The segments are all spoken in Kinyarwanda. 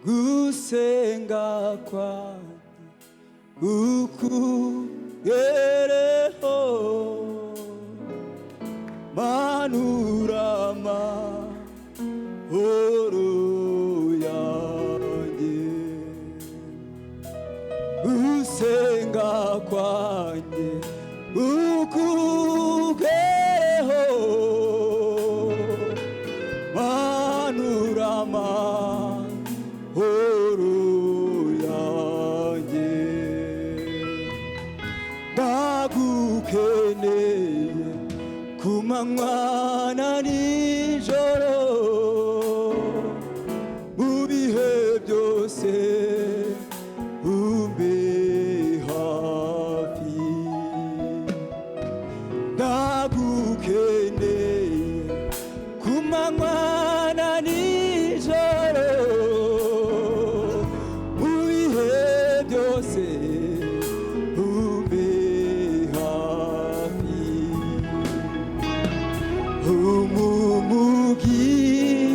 gusenga kwanjye ukugereho manura amahoro yanjye gusenga kwanjye ukugereho manura amahoro yanjye ndagukeneye ku manywa na nijoro mu bihe byose umbe hafi ndagukeneye ku manywa na nijoro mu bihe byose umbe hafi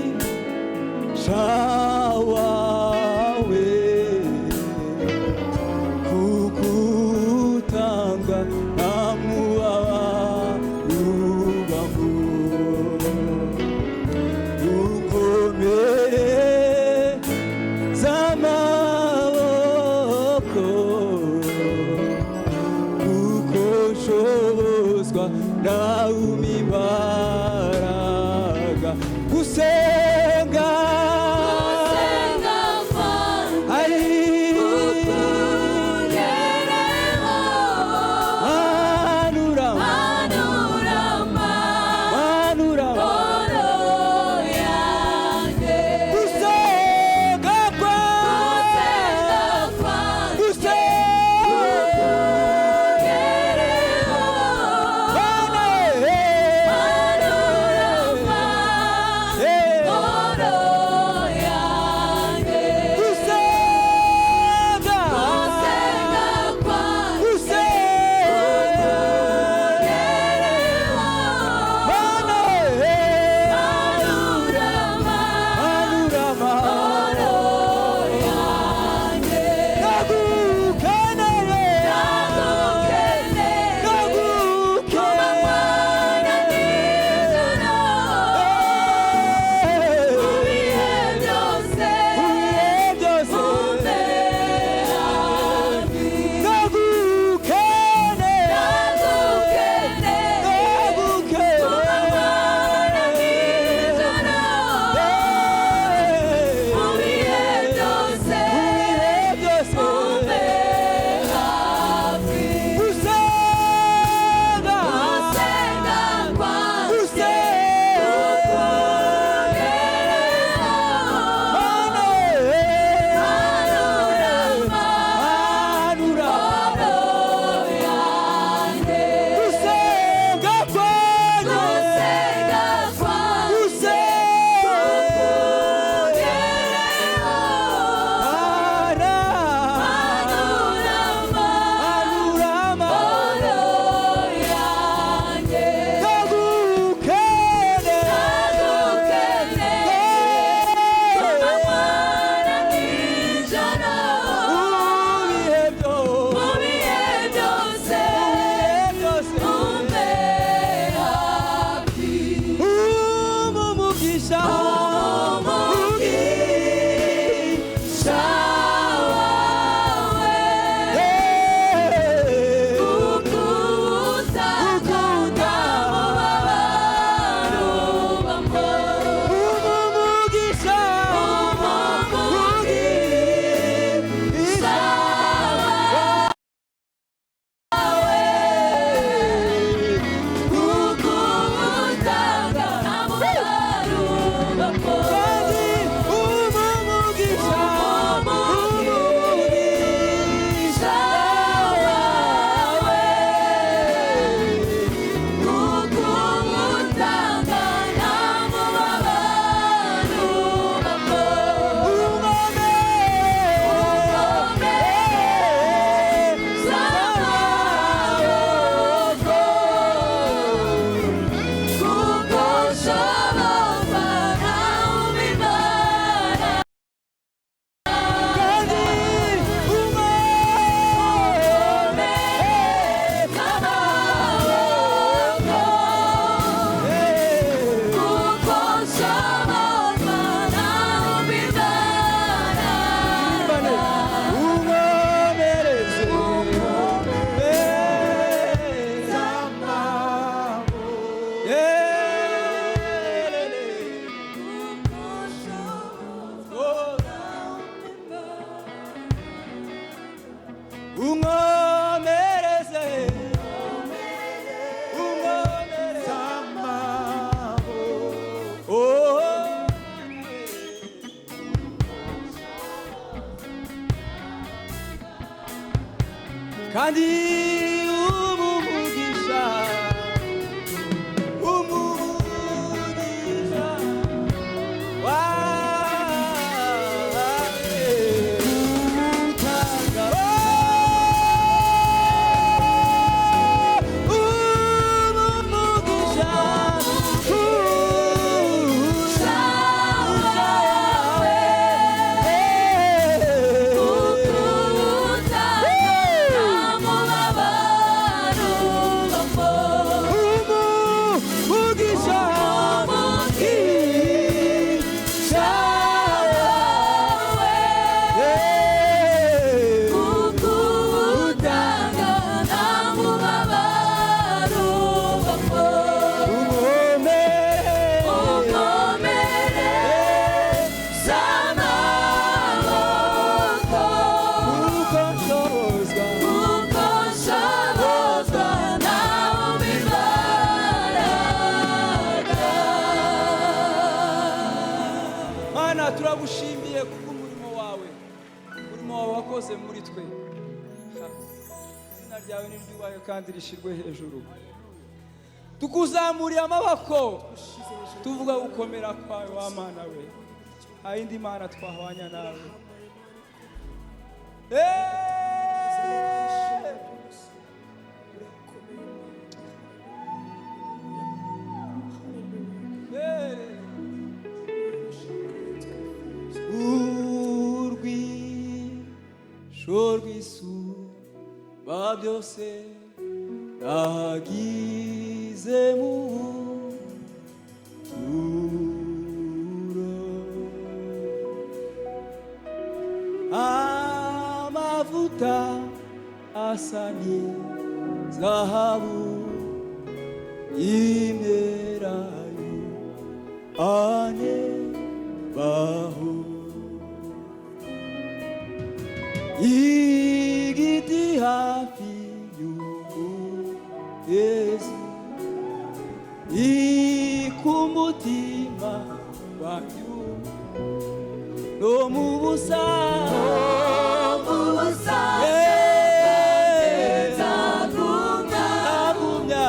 umumugisha wawe kugutanga nta mubabaro unkomere z'amaboko kuko nshobozwa nawe umpa imbaraga gusenga kandi umugisha turagushimiye kubw'umurimo wawe wakoze muri twe. Izina ryawe niryubahwe kandi rishirwe hejuru. Tukuzamuriye amaboko tuvuga gukomera kwawe wa Mana we, nta yindi Mana twahwanya nawe. Rw'isumba byose nagize mu turo, amavuta asa n'izahabu y'imyelayo anebaho, igiti hafi y'umugezi ikumutima wanyu no mu busa nagumya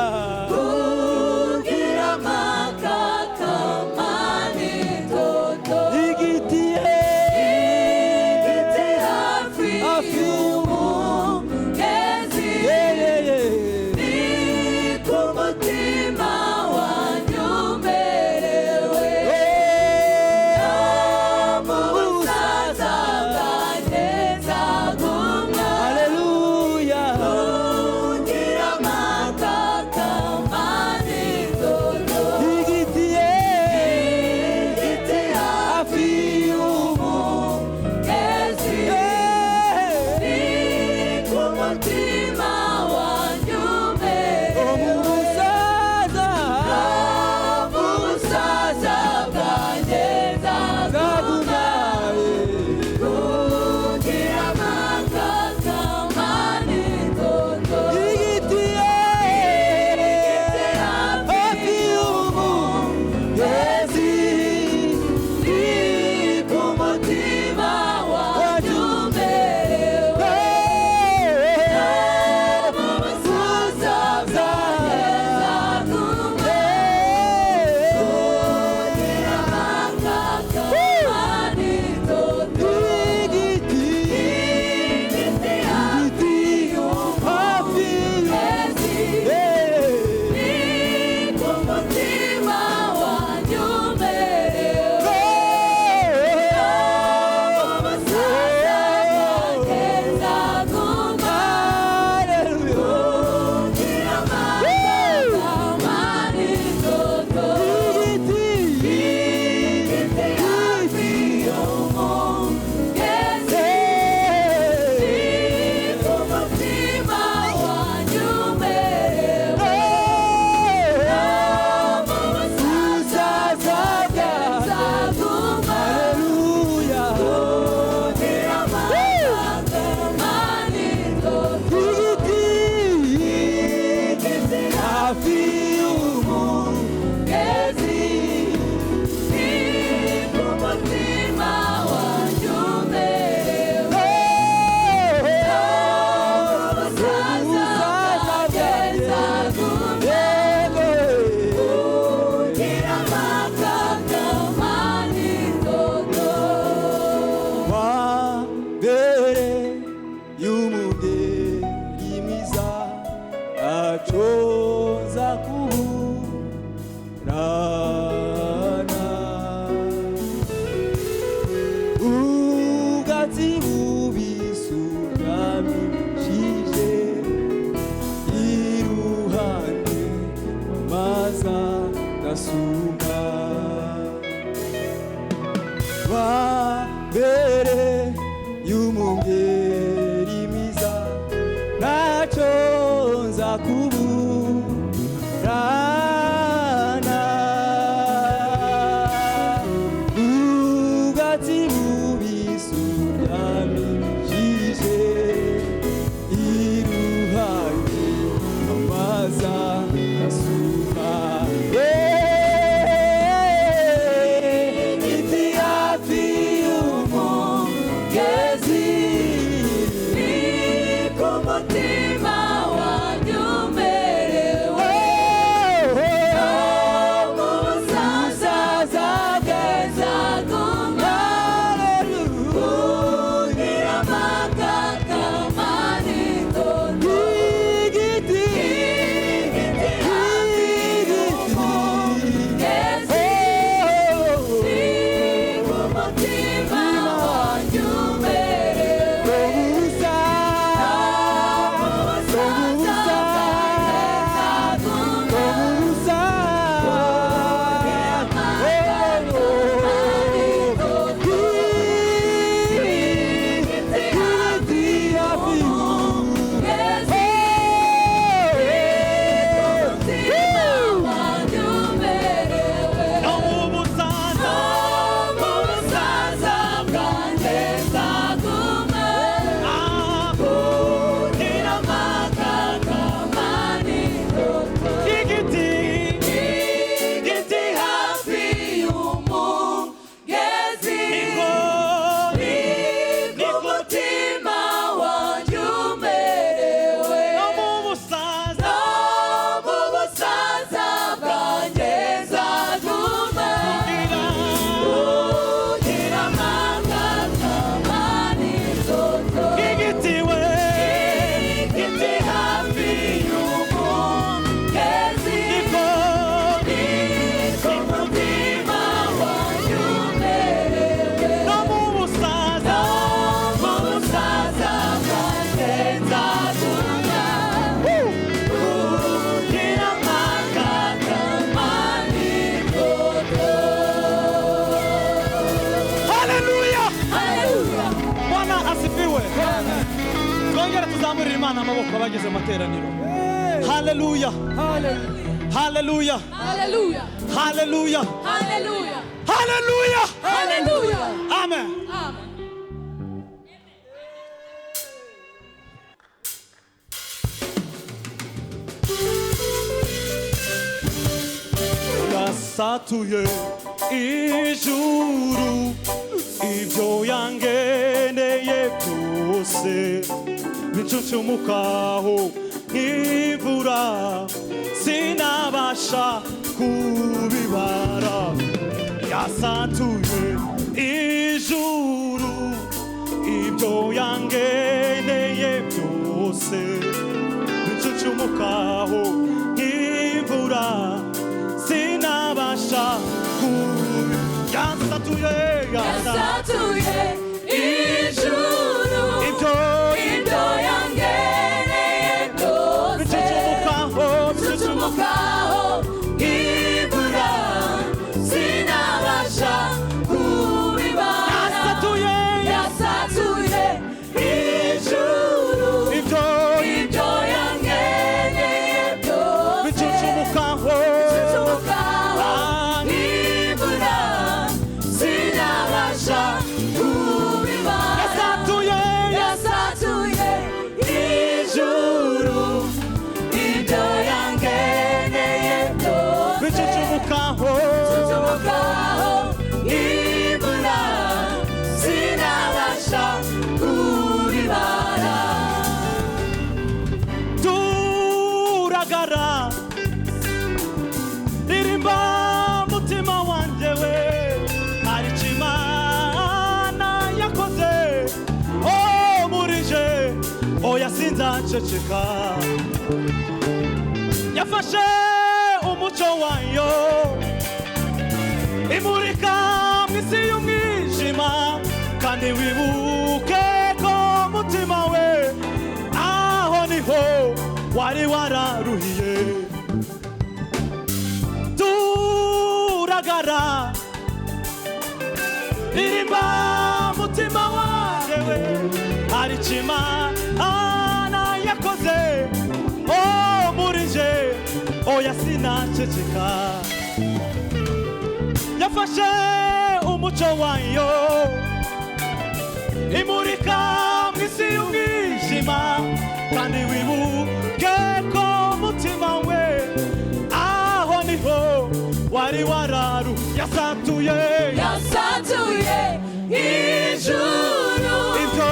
kugira amakaka manitoto, igiti hafi y'umugezi ikumutima wanyu merewe no mu busaza bwanjye gasumba wambere y'umungeri mwiza ntacyo nza kuburana ubwatsi bubisi uryamishije iruhande amaza gasumba igiti hafi y'umugezi ni ku mutima wanjye umerewe no mu busaza bweza bw'umwami kugira amakaka manito igiti hafi y'umugezi ni ku mutima wanjye umerewe no mu busaza tuzamurira Imana amaboko abageze amateraniro. Haleluya, haleluya, Hallelujah. haleluya, Hallelujah. haleluya, Hallelujah. amen. Amen. Yasatuye ijuru ibyo yangeneye byose bicucumukaho nk'imvura sinabasha kubibara. Yasatuye ijuru ibyo yangeneye byose bicucumukaho nk'imvura sinabasha kubibara. Yasatuye ijuru ibyo yangeneye byose bicucumukaho nk'imvura sinabasha kubibara. Yasatuye ijuru ibyo yangeneye byose bicucumukaho nk'imvura sinabasha kubibara. Yasatuye ijuru ibyo yangeneye byose bicucumukaho nk'imvura sinabasha kubibara. turagara ririmba mutima wanjye we hari icyo Imana yakoze muri je oya sinzaceceka. Yafashe umucyo wayo imurika mu isi y'umwijima kandi wibuke ko mutima we aho niho wari wararuhiye. rigaragara ririmba mutima wanjyewe hari Imana yakoze muri nje oya sinaceceka yafashe umuco wayo imurika mw'isi y'umwijima kandi wibuke ko mutima we aho niho wari wararu yasatuye ijuru ibyo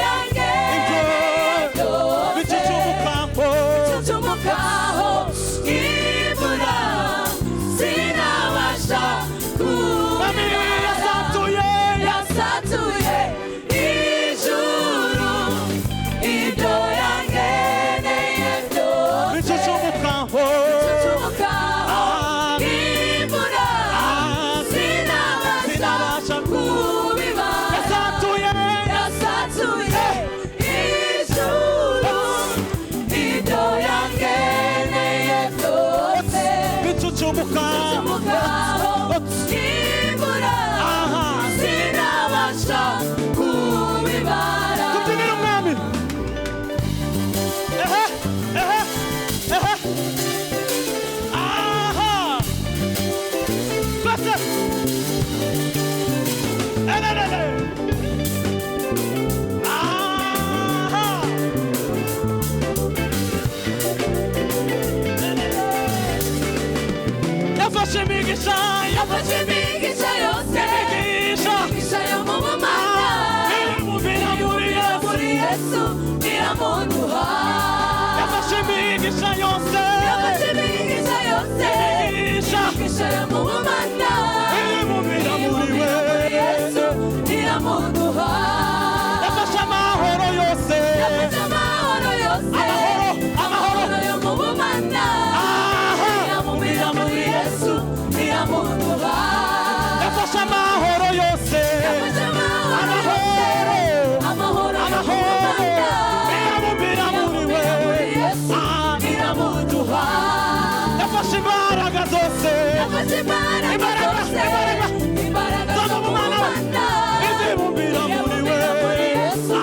yange bicucumukaho imvura sinabasha yasatuye ijuru ibyo yangeneye byose bicucumukaho imvura sinabasha kubibara yasatuye ijuru ibyo yangeneye byose bicucumukaho imvura sinabasha kubibara tubyinire umwami aha twese aha yafashe imigisha imigisha yose imigisha yo mu bumana iramubira muri Yesu iramuduha yafashe imigisha yose imigisha yose imigisha yo mu bumana iramubira muri Yesu iramuduha yafashe amahoro yose amahoro yo mu bumana iramubira muri Yesu iramuduha yafashe amahoro yose amahoro yo mu bumana iramubira muri Yesu iramuduha yafashe imbaraga zose imbaraga zo mu bumana izibumbira muri Yesu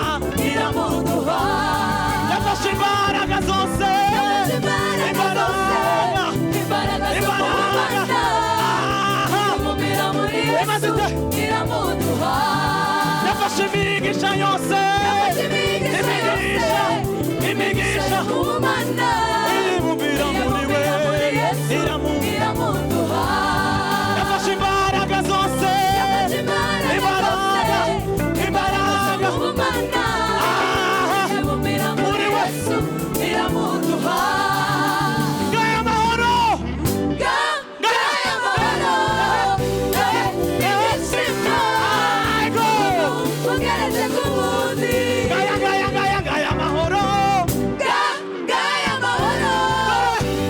iramuduha yafashe imbaraga zose imbaraga zo mu bumana iramubira muri Yesu iramuduha yafashe imigisha yose imigisha mu bumana ibumbira muri Yesu iramuduha yafashe imbaraga zose imbaraga mu bumana iramubira muri Yesu iramuduha ngaya amahoro ngaya amahoro Gaya amahoro,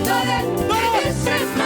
dore ibyishimo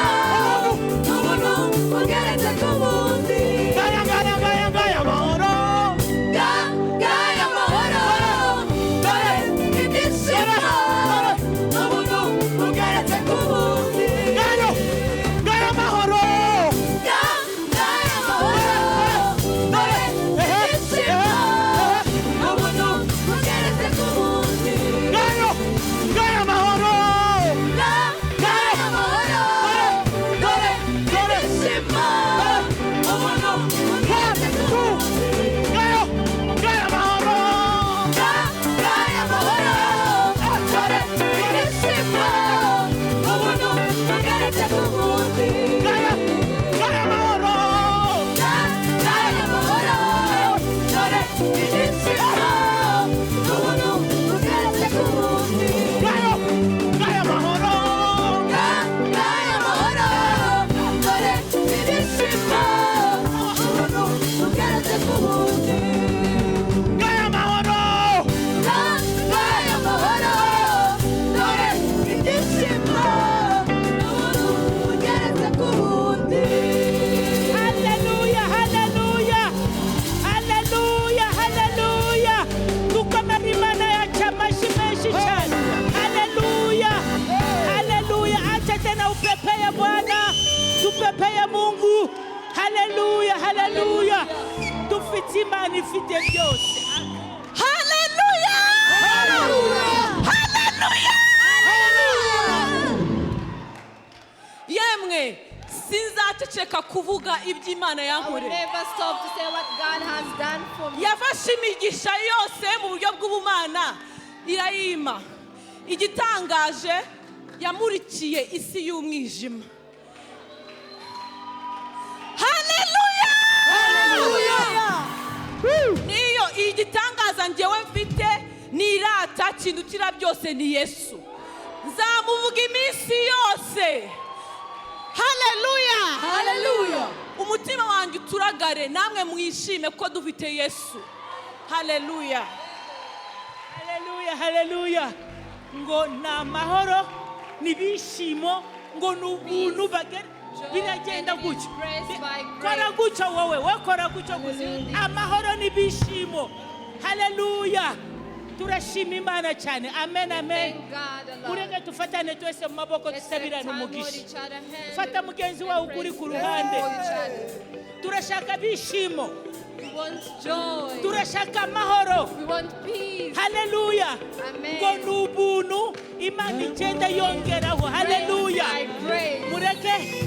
haleluya, haleluya. Dufite Imana ifite byose. Haleluya! Haleluya! Yemwe sinzaceceka kuvuga iby'Imana I will yankoreye. never stop to say what God has done for me. Yafashe imigisha yose mu buryo bw'ubumana irayima. Igitangaje yamurikiye isi y'umwijima. Haleluya! Niyo igitangaza njyewe mfite nirata kindutira byose ni Yesu. Nzamuvuga iminsi yose. Haleluya! Hallelujah. Umutima wanjye uturagare namwe mwishime ko dufite Yesu. Haleluya! Haleluya, haleluya. Ngo na mahoro nibishimo ngo nubuntu bagere biragenda gutyo. Kora gutyo wowe, wakora gutyo gusa. Amahoro nibishimo. Haleluya. Turashima Imana cyane. Amen, amen. Thank God alone. Mureke tufatane twese mu maboko Let's take tusabirane time, hold umugisha. each other hand. Fata mugenzi wawe ukuri ku ruhande. Hold each other. Turashaka bishimo. We want joy. Turashaka amahoro. We want peace. Haleluya. Amen. Ngo nubuntu Imana igenda yongeraho. Haleluya. Praise. Mureke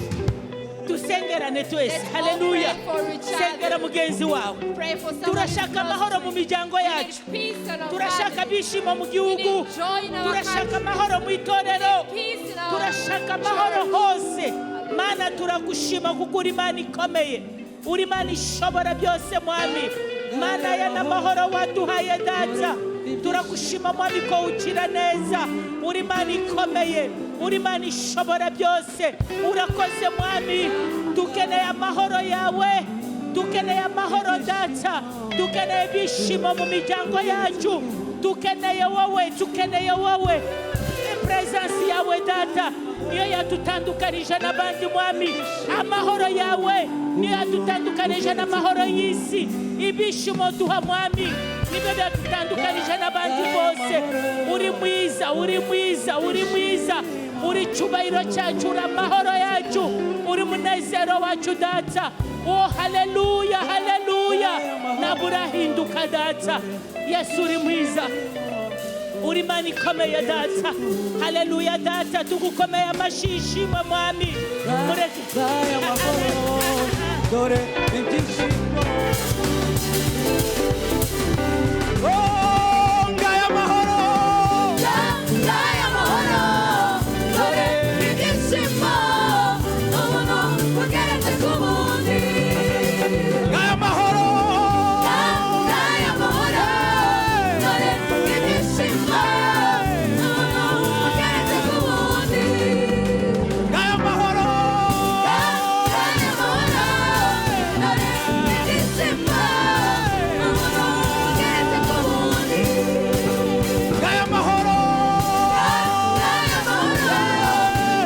dusengerane twese. Let's all Haleluya. pray for each other. Sengera mugenzi wawe. Pray for someone Turashaka amahoro mu miryango We yacu. need peace in our Turashaka family. bishimo mu gihugu. need joy in our Turashaka country. amahoro mu itorero. Peace in our Turashaka amahoro hose. Mana turagushima kuko uri Imana ikomeye. Uri Imana ishobora byose mwami. Mana ya n'amahoro waduhaye data. Turagushima mwami ko ukira neza. Uri Imana ikomeye. Uri Imana ishobora byose. Urakoze mwami. Dukeneye amahoro yawe. Dukeneye amahoro data. Dukeneye bishimo mu miryango yacu. Dukeneye wowe. Dukeneye wowe. Presence yawe data niyo yadutandukanije n'abandi mwami. Amahoro yawe niyo yadutandukanije n'amahoro y'isi. Ibishimo duha mwami nibyo byadutandukanije n'abandi bose. Uri mwiza, uri mwiza, uri mwiza. Uri cyubahiro cyacu, uri amahoro yacu, uri munezero wacu data. Oh haleluya, haleluya. Naburahinduka data. Yesu uri mwiza. Uri Imana ikomeye data. Haleluya data. Tugukomeye amashishimo mwami. Mureke Ngaya amahoro, dore ibyishimo. Oh, ngaya amahoro. Ngaya amahoro, dore ibyishimo, ubuntu bugeretse ku bundi. Ngaya amahoro. Ngaya amahoro, dore ibyishimo, ubuntu bugeretse ku bundi. Ngaya amahoro. Ngaya amahoro, dore ibyishimo, ubuntu bugeretse ku bundi. Ngaya amahoro. Ngaya amahoro,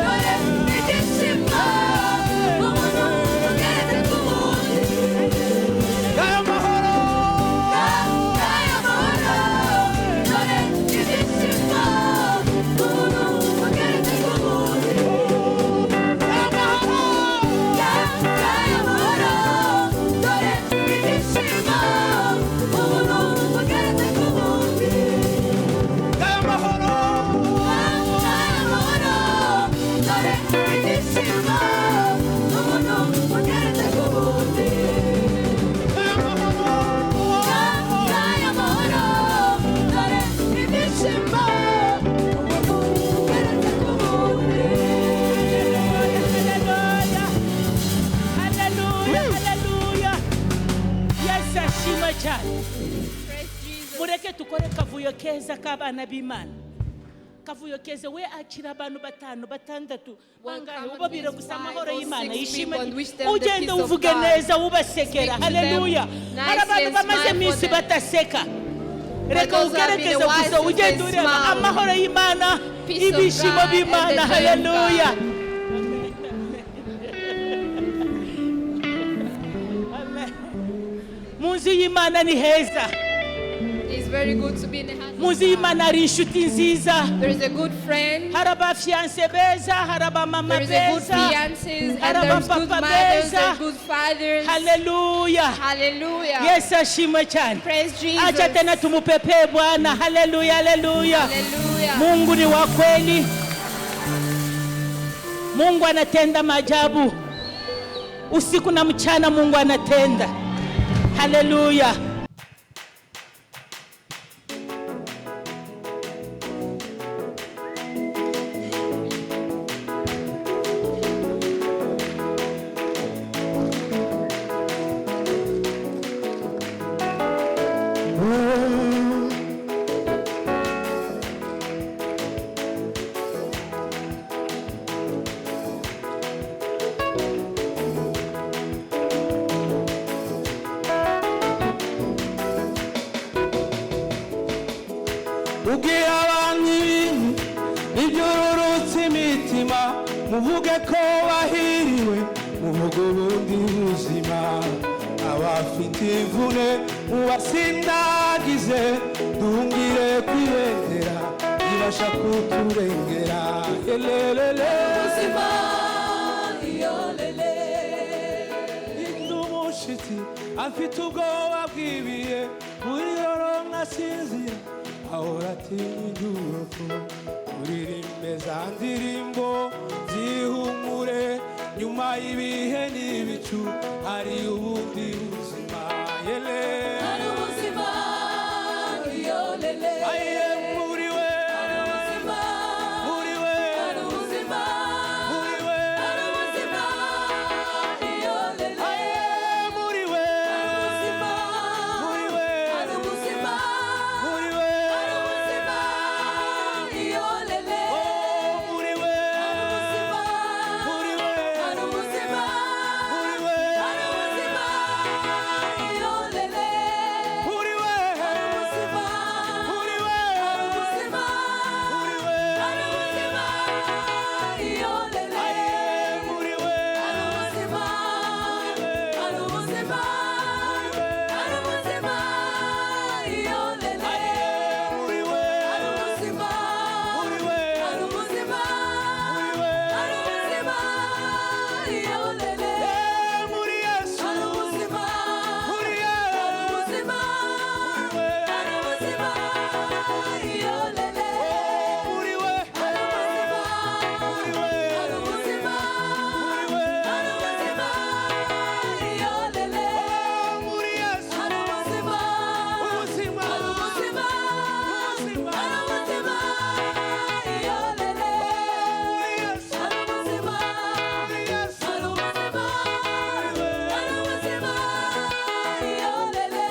dore ibyishimo, ubuntu bugeretse ku bundi. Ngaya amahoro. Ngaya amahoro, dore ibyishimo, ubuntu bugeretse ku bundi. Ngaya amahoro, dore ibyishimo, ubuntu bugeretse ku bundi. Ngaya amahoro. Ngaya amahoro, dore ibyishimo, ubuntu bugeretse ku bundi. Ngaya amahoro, dore ibyishimo, ubuntu bugeretse ku bundi. Haleluya, haleluya. Yesu ashimwe cyane. Praise Jesus. Mureke tukore kavuyo keza k'abana b'Imana. Kavuyo keza we akira abantu batanu batandatu bangahe ubabira gusa amahoro y'Imana yishime. Ugende uvuge neza ubasekera. Haleluya. Hari abantu bamaze iminsi bataseka. Reka ugerekeze gusa ugende ureba amahoro y'Imana, ibishimo b'Imana. Haleluya. Mu nzu y'Imana ni heza. His It's very good to be in the hands of muzi God. Imana ari inshuti nziza. There is a good friend. Hari abafiyanse beza, hari abamama There is a good beza. fiancés, Hari and there's good abapapa mothers beza. and good fathers. Haleluya. Hallelujah. Yesu ashimwe cyane. Praise Jesus. Acha tena tumupepee Bwana. Haleluya, haleluya. Hallelujah. Mungu ni wa kweli. Mungu anatenda maajabu. Usiku na mchana Mungu anatenda. Haleluya. ubwira abantu ibintu ibyururutse imitima muvuge ko bahiriwe muvuge ubundi buzima abafite imvune mubasindagize duhungire kwibendera ibasha kuturengera elelele ubuzima iyolele indumushitsi afite ubwoba bw'ibihe buri joro nkasinzira ahora atinya inyubako uririmbe za ndirimbo zihumure nyuma y'ibihe n'ibicu hari ubundi buzima yele hari ubuzima yolele aye muri we hari ubuzima muri we hari ubuzima muri we hari ubuzima yolele aye muri we hari ubuzima muri we hari ubuzima muri we hari ubuzima yolele oh muri we hari ubuzima muri we hari ubuzima muri we hari ubuzima yolele muri we hari ubuzima muri we hari ubuzima muri we hari ubuzima yolele aye muri we hari ubuzima hari ubuzima hari ubuzima yolele aye muri we hari ubuzima muri we hari ubuzima muri we hari ubuzima yolele muri Yesu hari ubuzima muri Yesu hari ubuzima muri we hari ubuzima yolele muri we hari ubuzima muri we hari ubuzima muri we hari ubuzima yolele muri Yesu hari ubuzima ubuzima hari ubuzima ubuzima hari ubuzima yolele muri Yesu hari ubuzima muri Yesu hari ubuzima muri we hari ubuzima yolele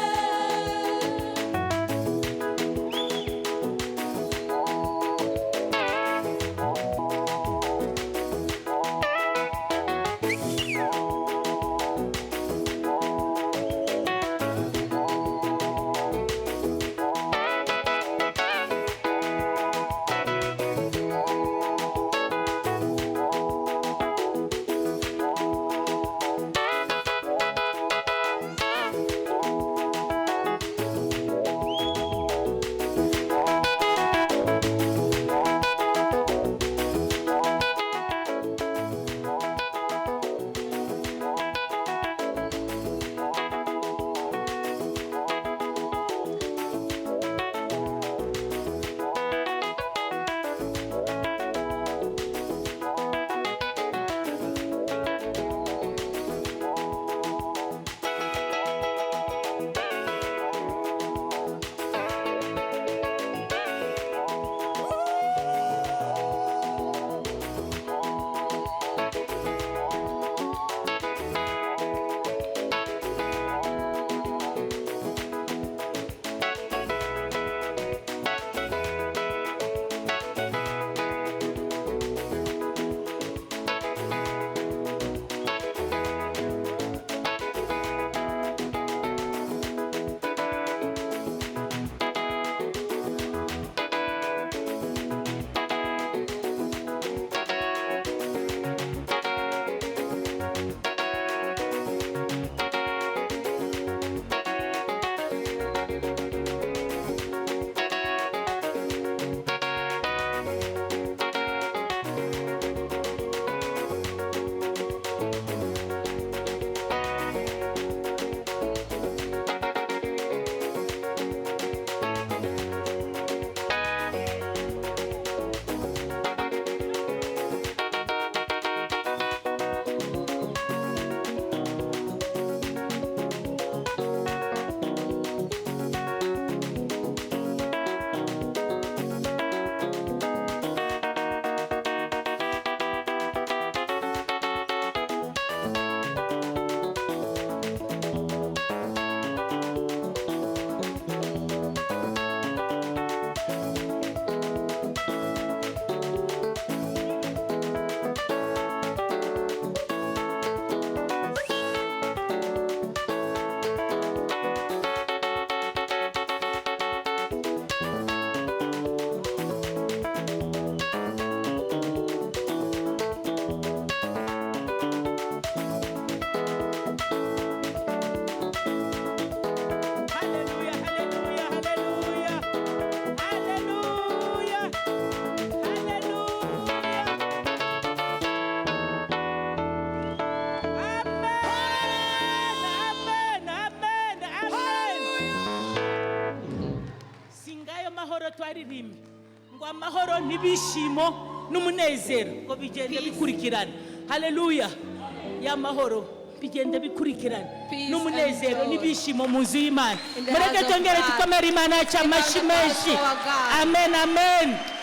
y'amahoro twaririmbe ngo amahoro n'ibishimo n'umunezero ngo bigende bikurikirana. Haleluya. Y'amahoro bigende bikurikirana n'umunezero n'ibishimo mu nzu y'Imana. Mureke tongere tukomere Imana yacu amashyi menshi. Amen, amen.